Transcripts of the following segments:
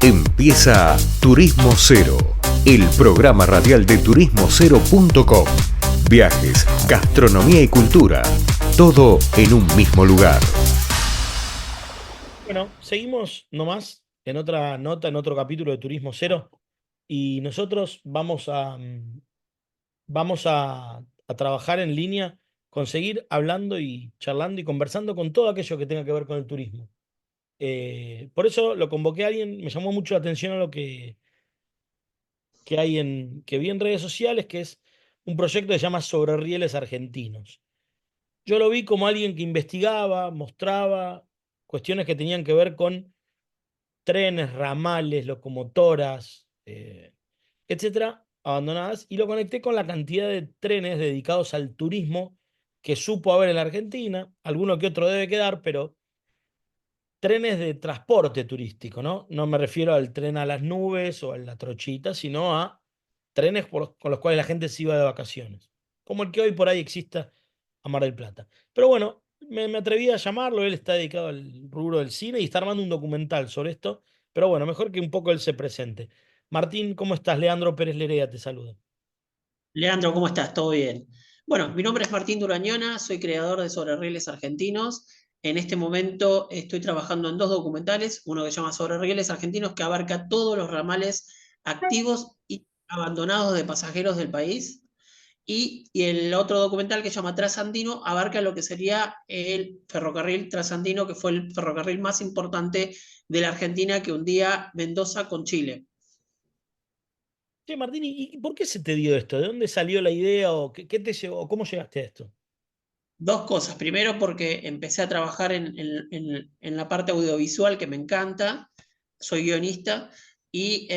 Empieza Turismo Cero, el programa radial de turismocero.com. Viajes, gastronomía y cultura, todo en un mismo lugar. Bueno, seguimos nomás en otra nota, en otro capítulo de Turismo Cero, y nosotros vamos a trabajar en línea, conseguir hablando y charlando y conversando con todo aquello que tenga que ver con el turismo. Por eso lo convoqué a alguien, me llamó mucho la atención a lo que vi en redes sociales, que es un proyecto que se llama Sobre Rieles Argentinos. Yo lo vi como alguien que investigaba, mostraba cuestiones que tenían que ver con trenes, ramales, locomotoras, etcétera, abandonadas, y lo conecté con la cantidad de trenes dedicados al turismo que supo haber en la Argentina. Alguno que otro debe quedar, pero trenes de transporte turístico, ¿no? No me refiero al tren a las nubes o a la trochita, sino a trenes con los cuales la gente se iba de vacaciones, como el que hoy por ahí exista a Mar del Plata. Pero bueno, me atreví a llamarlo, él está dedicado al rubro del cine y está armando un documental sobre esto, pero bueno, mejor que un poco él se presente. Martín, ¿cómo estás? Leandro Pérez Lerea te saluda. Leandro, ¿cómo estás? ¿Todo bien? Bueno, mi nombre es Martín Durañona, soy creador de Sobre Rieles Argentinos. En este momento estoy trabajando en dos documentales, uno que se llama Sobre Rieles Argentinos, que abarca todos los ramales activos y abandonados de pasajeros del país. Y el otro documental que se llama Trasandino abarca lo que sería el ferrocarril trasandino, que fue el ferrocarril más importante de la Argentina que hundía Mendoza con Chile. Che, Martín, ¿y por qué se te dio esto? ¿De dónde salió la idea o qué te llevó? ¿Cómo llegaste a esto? Dos cosas. Primero, porque empecé a trabajar en la parte audiovisual que me encanta, soy guionista. Y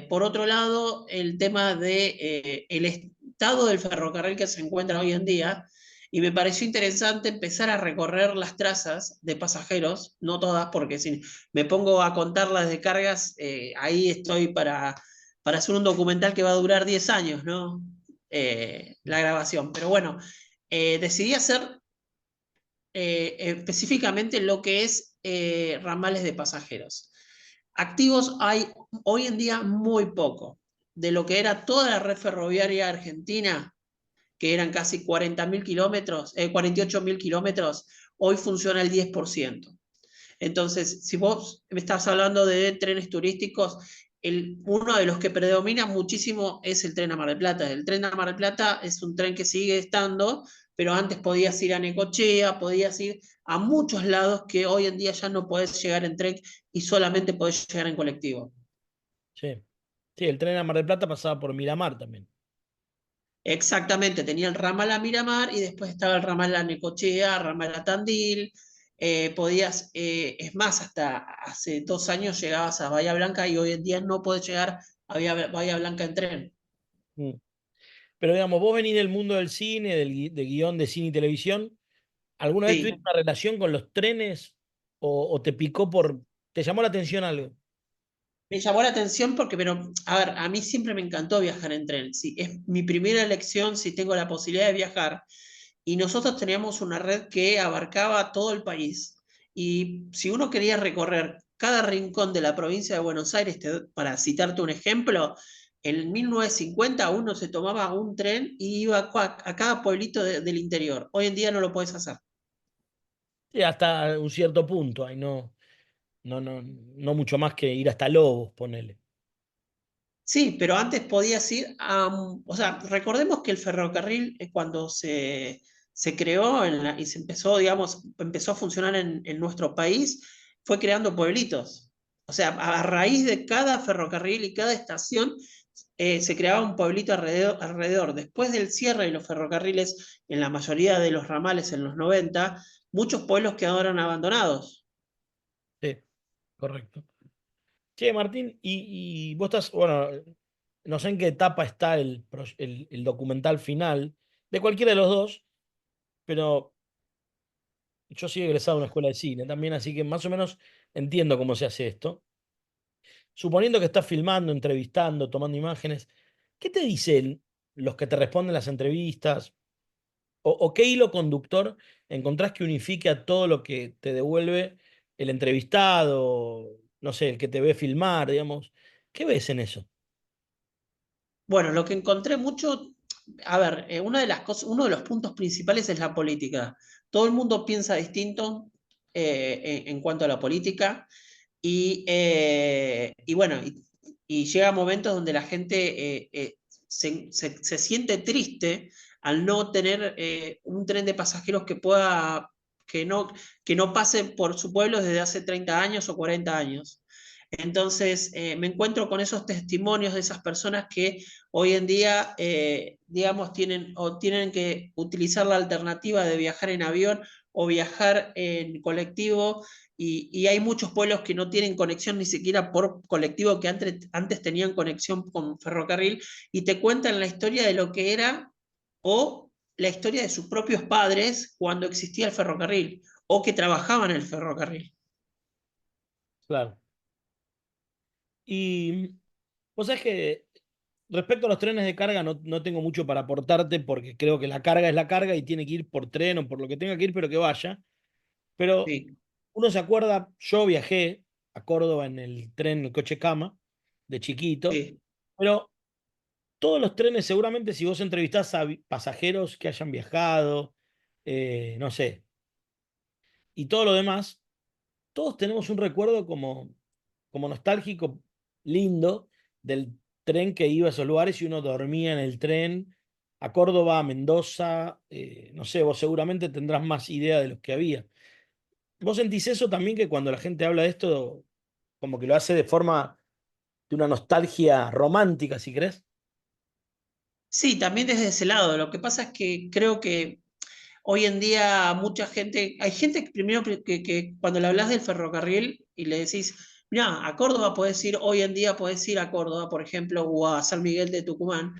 por otro lado, el tema de el estado del ferrocarril que se encuentra hoy en día. Y me pareció interesante empezar a recorrer las trazas de pasajeros, no todas, porque si me pongo a contar las descargas, ahí estoy para hacer un documental que va a durar 10 años, ¿no? La grabación. Pero bueno, decidí hacer específicamente lo que es ramales de pasajeros. Activos hay hoy en día muy poco. De lo que era toda la red ferroviaria argentina, que eran casi 40.000 kilómetros, 48.000 kilómetros, hoy funciona el 10%. Entonces, si vos me estás hablando de trenes turísticos, uno de los que predomina muchísimo es el tren a Mar del Plata. El tren a Mar del Plata es un tren que sigue estando, pero antes podías ir a Necochea, podías ir a muchos lados que hoy en día ya no podés llegar en tren y solamente podés llegar en colectivo. Sí. Sí, el tren a Mar del Plata pasaba por Miramar también. Exactamente, tenía el ramal a Miramar y después estaba el ramal a Necochea, ramal a Tandil. Es más, hasta hace 2 años llegabas a Bahía Blanca y hoy en día no podés llegar a Bahía Blanca en tren. Mm. Pero digamos, vos venís del mundo del cine, de guión de cine y televisión. ¿Alguna vez tuviste Sí, una relación con los trenes o te picó te llamó la atención algo? me llamó la atención porque, pero, a ver, a mí siempre me encantó viajar en tren. Sí, es mi primera elección si tengo la posibilidad de viajar. Y nosotros teníamos una red que abarcaba todo el país. Y si uno quería recorrer cada rincón de la provincia de Buenos Aires, para citarte un ejemplo, en 1950 uno se tomaba un tren y iba a cada pueblito del interior. Hoy en día no lo puedes hacer. Sí, hasta un cierto punto, ahí no mucho más que ir hasta Lobos, ponele. Sí, pero antes podías ir o sea, recordemos que el ferrocarril cuando se creó y se empezó, digamos, empezó a funcionar en nuestro país, fue creando pueblitos. O sea, a raíz de cada ferrocarril y cada estación se creaba un pueblito alrededor. Después del cierre de los ferrocarriles, en la mayoría de los ramales en los 90, muchos pueblos quedaron abandonados. Sí, correcto. Che, Martín, y vos estás, bueno, no sé en qué etapa está el documental final de cualquiera de los dos, pero yo soy egresado de una escuela de cine también, así que más o menos entiendo cómo se hace esto. Suponiendo que estás filmando, entrevistando, tomando imágenes, ¿qué te dicen los que te responden las entrevistas? ¿O qué hilo conductor encontrás que unifique a todo lo que te devuelve el entrevistado? no sé, el que te ve filmar, digamos. ¿Qué ves en eso? Bueno, lo que encontré mucho, a ver, una de las cosas, uno de los puntos principales es la política. Todo el mundo piensa distinto en cuanto a la política y bueno, y llega momentos donde la gente se siente triste al no tener un tren de pasajeros que pueda, que no, que no pase por su pueblo desde hace 30 años o 40 años. Entonces, me encuentro con esos testimonios de esas personas que hoy en día, digamos, tienen que utilizar la alternativa de viajar en avión o viajar en colectivo, y hay muchos pueblos que no tienen conexión ni siquiera por colectivo, que antes tenían conexión con ferrocarril, y te cuentan la historia de lo que era o la historia de sus propios padres cuando existía el ferrocarril o que trabajaban en el ferrocarril. Claro. Y vos sabés que respecto a los trenes de carga no tengo mucho para aportarte porque creo que la carga es la carga y tiene que ir por tren o por lo que tenga que ir, pero que vaya. Pero Sí, uno se acuerda, yo viajé a Córdoba en el tren, el coche cama, de chiquito, sí. pero todos los trenes, seguramente si vos entrevistás a pasajeros que hayan viajado, no sé, y todo lo demás, todos tenemos un recuerdo como nostálgico, lindo, del tren que iba a esos lugares y uno dormía en el tren a Córdoba, a Mendoza, no sé, vos seguramente tendrás más idea de los que había. ¿Vos sentís eso también que cuando la gente habla de esto, como que lo hace de forma de una nostalgia romántica, si querés? Sí, también desde ese lado. Lo que pasa es que creo que hoy en día mucha gente, hay gente que primero que cuando le hablas del ferrocarril y le decís, mira, a Córdoba puedes ir, hoy en día puedes ir a Córdoba, por ejemplo, o a San Miguel de Tucumán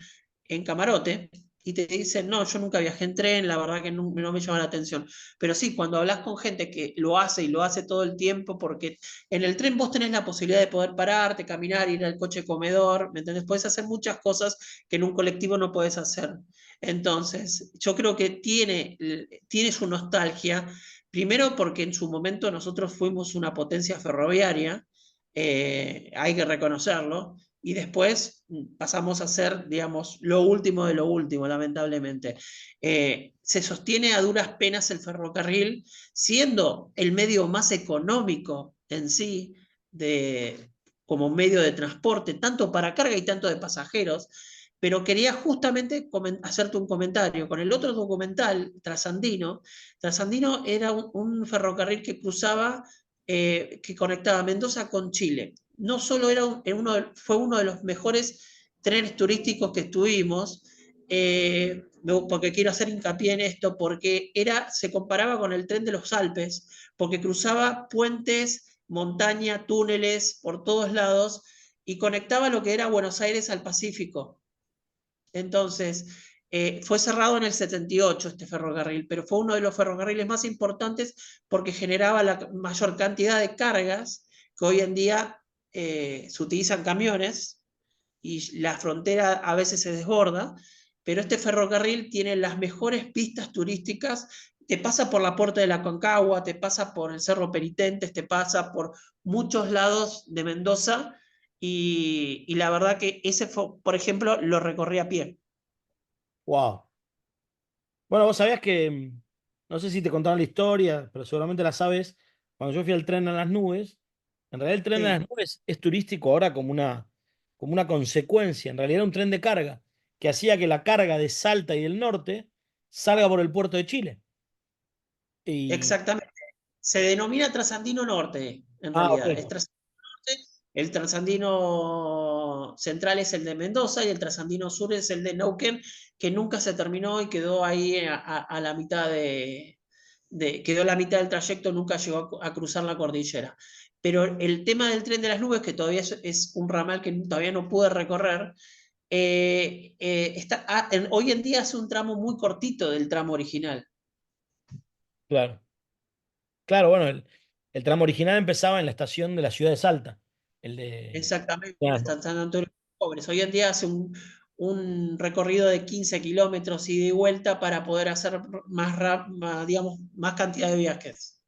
en camarote, y te dicen, no, yo nunca viajé en tren, la verdad que no me llama la atención. Pero sí, cuando hablas con gente que lo hace y lo hace todo el tiempo, porque en el tren vos tenés la posibilidad de poder pararte, caminar, ir al coche comedor, ¿me entendés? Puedes hacer muchas cosas que en un colectivo no puedes hacer. Entonces, yo creo que tiene su nostalgia, primero porque en su momento nosotros fuimos una potencia ferroviaria, hay que reconocerlo, y después pasamos a ser, digamos, lo último de lo último, lamentablemente. Se sostiene a duras penas el ferrocarril, siendo el medio más económico en sí como medio de transporte, tanto para carga y tanto de pasajeros, pero quería justamente hacerte un comentario. Con el otro documental, Trasandino era un ferrocarril que cruzaba, que conectaba Mendoza con Chile. No solo era fue uno de los mejores trenes turísticos que tuvimos, porque quiero hacer hincapié en esto, porque se comparaba con el tren de los Alpes, porque cruzaba puentes, montaña, túneles por todos lados y conectaba lo que era Buenos Aires al Pacífico. Entonces, fue cerrado en el 78 este ferrocarril, pero fue uno de los ferrocarriles más importantes porque generaba la mayor cantidad de cargas que hoy en día se utilizan camiones y la frontera a veces se desborda, pero este ferrocarril tiene las mejores pistas turísticas. Te pasa por la Puerta de la Concagua, te pasa por el Cerro Penitentes, te pasa por muchos lados de Mendoza, y la verdad que ese, por ejemplo, lo recorrí a pie. Wow. Bueno, vos sabías que, no sé si te contaron la historia, pero seguramente la sabes, cuando yo fui al tren a las nubes, en realidad el tren a Sí, las nubes es turístico ahora como una consecuencia, en realidad era un tren de carga que hacía que la carga de Salta y del norte salga por el puerto de Chile. Y, exactamente. Se denomina Trasandino Norte, en ah, ok. realidad. Es Trasandino Norte. El Trasandino Central es el de Mendoza y el Trasandino Sur es el de Neuquén, que nunca se terminó y quedó ahí a la mitad quedó la mitad del trayecto, nunca llegó a cruzar la cordillera. Pero el tema del tren de las nubes, que todavía es un ramal que todavía no pude recorrer, hoy en día es un tramo muy cortito del tramo original. Claro. Claro, bueno, el tramo original empezaba en la estación de la ciudad de Salta, el de... Exactamente, Claro. hasta San Antonio de los Pobres. Hoy en día hace un recorrido de 15 kilómetros ida y vuelta para poder hacer digamos, más cantidad de viajes.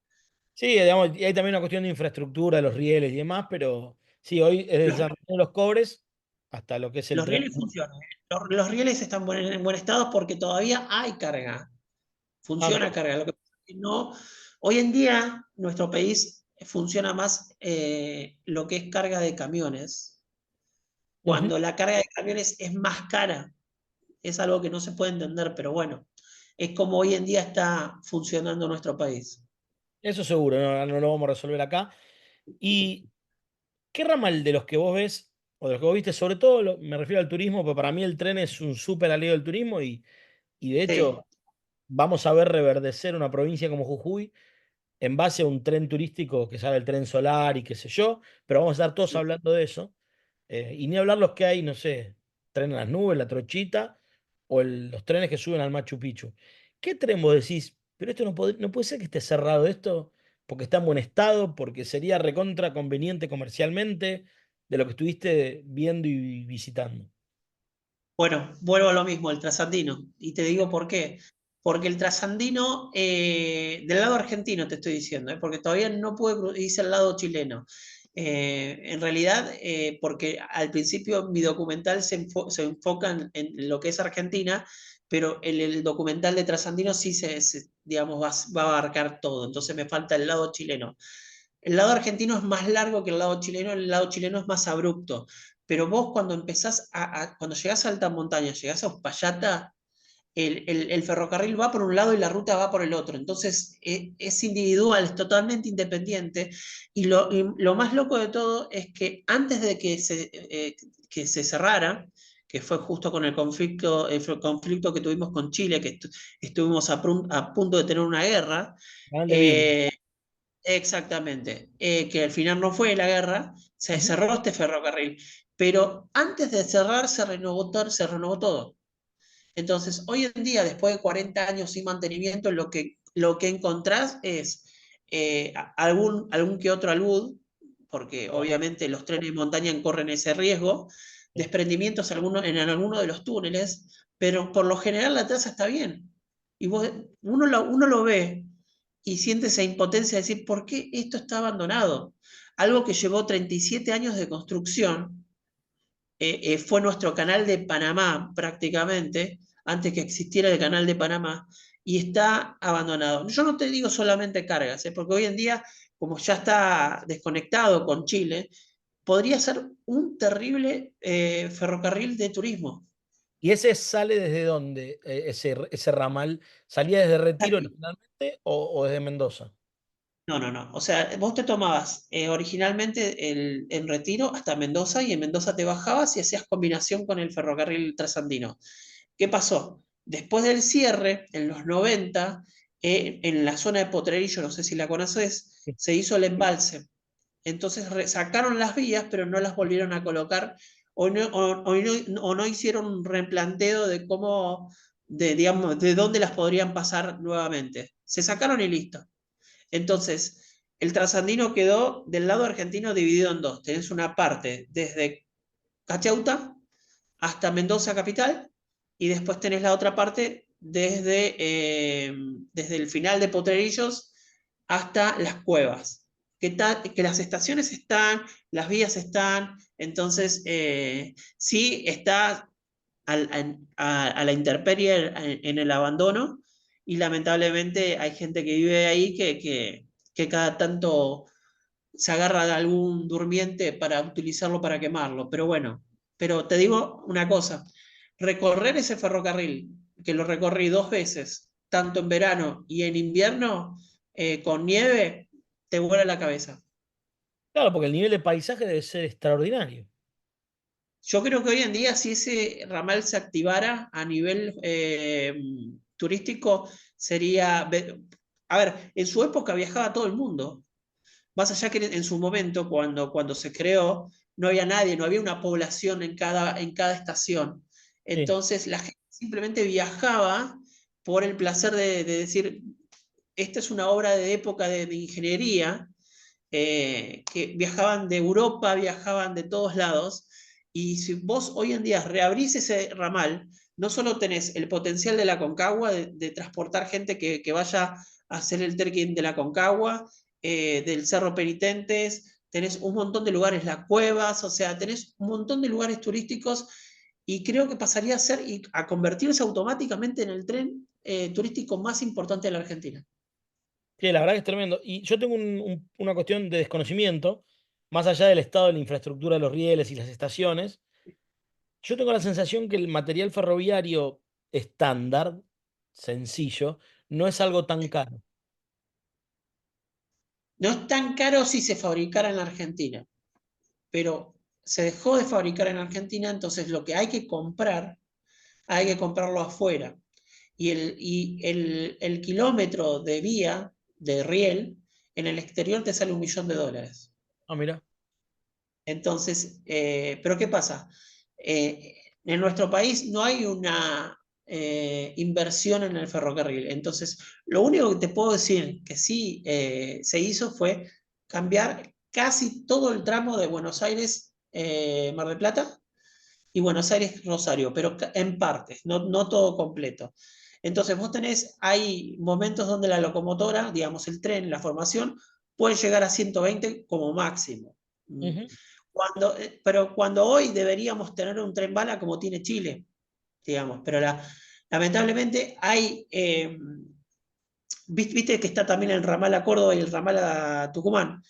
Sí, digamos, y hay también una cuestión de infraestructura, de los rieles y demás, pero sí, hoy es desde Los, San Martín de los Cobres hasta lo que es el los tren. rieles funcionan. Los rieles están en buen estado porque todavía hay carga. Ah, Funciona mira. carga. Lo que pasa es que no, hoy en día nuestro país funciona más lo que es carga de camiones. Ujú. Cuando la carga de camiones es más cara, es algo que no se puede entender, pero bueno, es como hoy en día está funcionando nuestro país. Eso seguro, no lo vamos a resolver acá. ¿Y qué ramal de los que vos ves, o de los que vos viste, sobre todo me refiero al turismo, porque para mí el tren es un súper aliado del turismo y de Sí, hecho vamos a ver reverdecer una provincia como Jujuy en base a un tren turístico que sale el tren solar y qué sé yo, pero vamos a estar todos sí. hablando de eso. Y ni hablar los que hay, no sé, tren en las nubes, la trochita, o los trenes que suben al Machu Picchu. ¿Qué tren vos decís? Pero esto no puede ser que esté cerrado esto, porque está en buen estado, porque sería recontra conveniente comercialmente de lo que estuviste viendo y visitando. Bueno, vuelvo a lo mismo, el trasandino. Y te digo por qué. Porque el trasandino, del lado argentino te estoy diciendo, porque todavía no pude irse al lado chileno. En realidad, porque al principio mi documental se enfoca en lo que es Argentina, pero el documental de trasandino sí digamos, va a abarcar todo. Entonces me falta el lado chileno. El lado argentino es más largo que el lado chileno es más abrupto. Pero vos cuando empezás cuando llegás a alta montaña, llegás a Uspallata, el ferrocarril va por un lado y la ruta va por el otro. Entonces es individual, es totalmente independiente. Y lo más loco de todo es que antes de que se cerrara, que fue justo con el conflicto que tuvimos con Chile, que estuvimos a punto de tener una guerra, Canal de Beagle. eh, exactamente, que al final no fue la guerra, se Ujú. cerró este ferrocarril, pero antes de cerrar se renovó todo. Entonces, hoy en día, después de 40 años sin mantenimiento, lo que encontrás es algún que otro alud, porque Ah, obviamente los trenes de montaña corren ese riesgo, sí. desprendimientos en alguno de los túneles, pero por lo general la traza está bien. Y uno lo ve y siente esa impotencia de decir, ¿por qué esto está abandonado? Algo que llevó 37 años de construcción, fue nuestro canal de Panamá prácticamente, antes que existiera el canal de Panamá, y está abandonado. Yo no te digo solamente cargas, porque hoy en día, como ya está desconectado con Chile, podría ser un terrible ferrocarril de turismo. ¿Y ese sale desde dónde? Ese ramal, ¿salía desde Retiro originalmente o desde Mendoza? No, no, no. O sea, vos te tomabas originalmente en Retiro hasta Mendoza y en Mendoza te bajabas y hacías combinación con el ferrocarril trasandino. ¿Qué pasó? Después del cierre, en los 90, en la zona de Potrerillo, no sé si la conoces, Sí. se hizo el embalse. Entonces sacaron las vías, pero no las volvieron a colocar o no hicieron un replanteo de cómo, digamos, de dónde las podrían pasar nuevamente. Se sacaron y listo. Entonces, el trasandino quedó del lado argentino dividido en dos. Tenés una parte desde Cachauta hasta Mendoza capital y después tenés la otra parte desde el final de Potrerillos hasta las cuevas. Que las estaciones están, las vías están, entonces sí está a la intemperie en el abandono y lamentablemente hay gente que vive ahí que cada tanto se agarra de algún durmiente para utilizarlo para quemarlo. Pero bueno, pero te digo una cosa, recorrer ese ferrocarril, que lo recorrí 2 veces, tanto en verano y en invierno, con nieve, te vuela la cabeza. Claro, porque el nivel de paisaje debe ser extraordinario. Yo creo que hoy en día, si ese ramal se activara a nivel turístico, sería. A ver, en su época viajaba todo el mundo. Más allá que en su momento, cuando se creó, no había nadie, no había una población en cada estación. Sí. Entonces la gente simplemente viajaba por el placer de decir, esta es una obra de época de ingeniería, que viajaban de Europa, viajaban de todos lados, y si vos hoy en día reabrís ese ramal, no solo tenés el potencial de la Concagua de transportar gente que vaya a hacer el trekking de la Concagua, del Cerro Penitentes, tenés un montón de lugares, las cuevas, o sea, tenés un montón de lugares turísticos y creo que pasaría a ser y a convertirse automáticamente en el tren turístico más importante de la Argentina. Sí, la verdad que es tremendo. Y yo tengo una cuestión de desconocimiento, más allá del estado de la infraestructura de los rieles y las estaciones. Yo tengo la sensación que el material ferroviario estándar, sencillo, no es algo tan caro. No es tan caro si se fabricara en la Argentina, pero se dejó de fabricar en Argentina, entonces lo que hay que comprarlo afuera. Y el kilómetro de vía, de riel, en el exterior te sale $1.000.000. Ah, mira. Entonces, pero ¿qué pasa? En nuestro país no hay una inversión en el ferrocarril. Entonces, lo único que te puedo decir que sí se hizo fue cambiar casi todo el tramo de Buenos Aires, Mar del Plata, y Buenos Aires, Rosario, pero en partes, no todo completo. Entonces, hay momentos donde la locomotora, digamos el tren, la formación, puede llegar a 120 como máximo. Ujú. Pero cuando hoy deberíamos tener un tren bala como tiene Chile, digamos, pero lamentablemente hay, viste que está también el ramal a Córdoba y el ramal a Tucumán.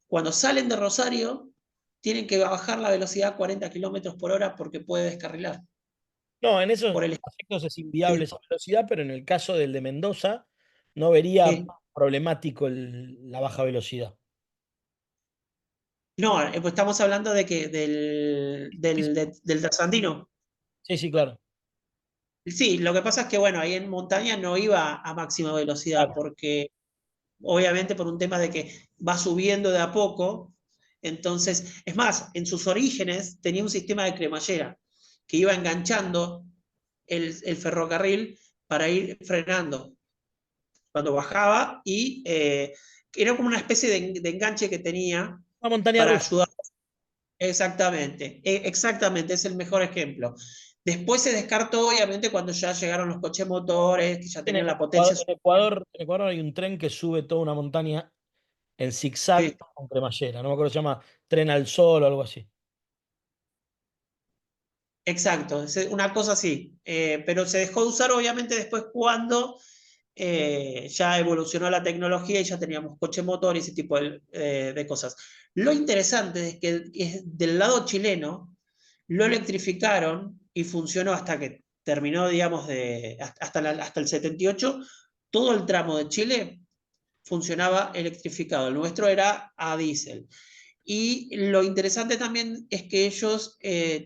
Cuando salen de Rosario, tienen que bajar la velocidad a 40 km/h porque puede descarrilar. No, en esos Por el, aspectos es inviable esa velocidad, pero en el caso del de Mendoza no vería problemático la baja velocidad. no, pues estamos hablando de que del trasandino. Sí, sí, claro. Sí, lo que pasa es que, bueno, ahí en montaña no iba a máxima velocidad, Claro. porque obviamente por un tema de que va subiendo de a poco. Entonces, es más, en sus orígenes tenía un sistema de cremallera que iba enganchando el ferrocarril para ir frenando cuando bajaba y era como una especie de enganche que tenía Una montaña para rusa. ayudar. Exactamente, es el mejor ejemplo. Después se descartó, obviamente, cuando ya llegaron los coches motores, que ya En tenían la potencia. Ecuador hay un tren que sube toda una montaña en zigzag Sí, con cremallera. No me acuerdo, se llama Tren al Sol o algo así. exacto, una cosa así. Pero se dejó de usar, obviamente, después cuando ya evolucionó la tecnología y ya teníamos coche motor y ese tipo de cosas. Lo interesante es que del lado chileno lo electrificaron y funcionó hasta que terminó, digamos, hasta el 78. Todo el tramo de Chile funcionaba electrificado. El nuestro era a diésel. Y lo interesante también es que ellos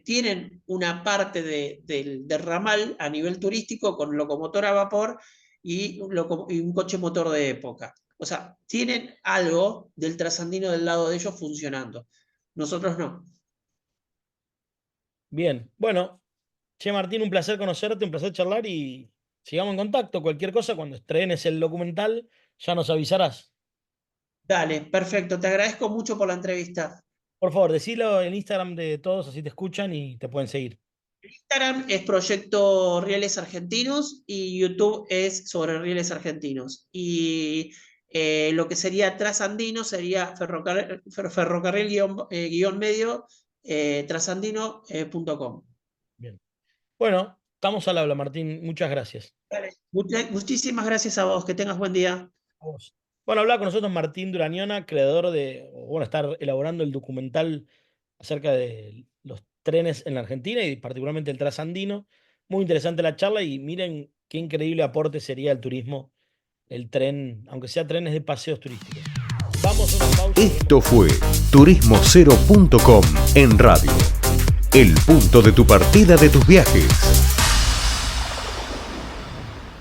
tienen una parte del ramal a nivel turístico con locomotora a vapor y un coche motor de época. O sea, tienen algo del trasandino del lado de ellos funcionando. Nosotros no. Bien. Bueno, che Martín, un placer conocerte, un placer charlar y sigamos en contacto. Cualquier cosa, cuando estrenes el documental, ya nos avisarás. Dale, perfecto. Te agradezco mucho por la entrevista. Por favor, decilo en Instagram de todos, así te escuchan y te pueden seguir. Instagram es Proyecto Rieles Argentinos y YouTube es sobre Rieles Argentinos. Y lo que sería trasandino sería ferrocarril medio trasandino.com. Bien. Bueno, estamos al habla, Martín. Muchas gracias. Muchísimas gracias a vos. Que tengas buen día. A vos. Bueno, hablaba con nosotros Martín Durañona, creador estar elaborando el documental acerca de los trenes en la Argentina y particularmente el trasandino. Muy interesante la charla y miren qué increíble aporte sería el turismo, el tren, aunque sea trenes de paseos turísticos. Vamos a una pausa. Esto fue turismocero.com en radio. El punto de tu partida de tus viajes.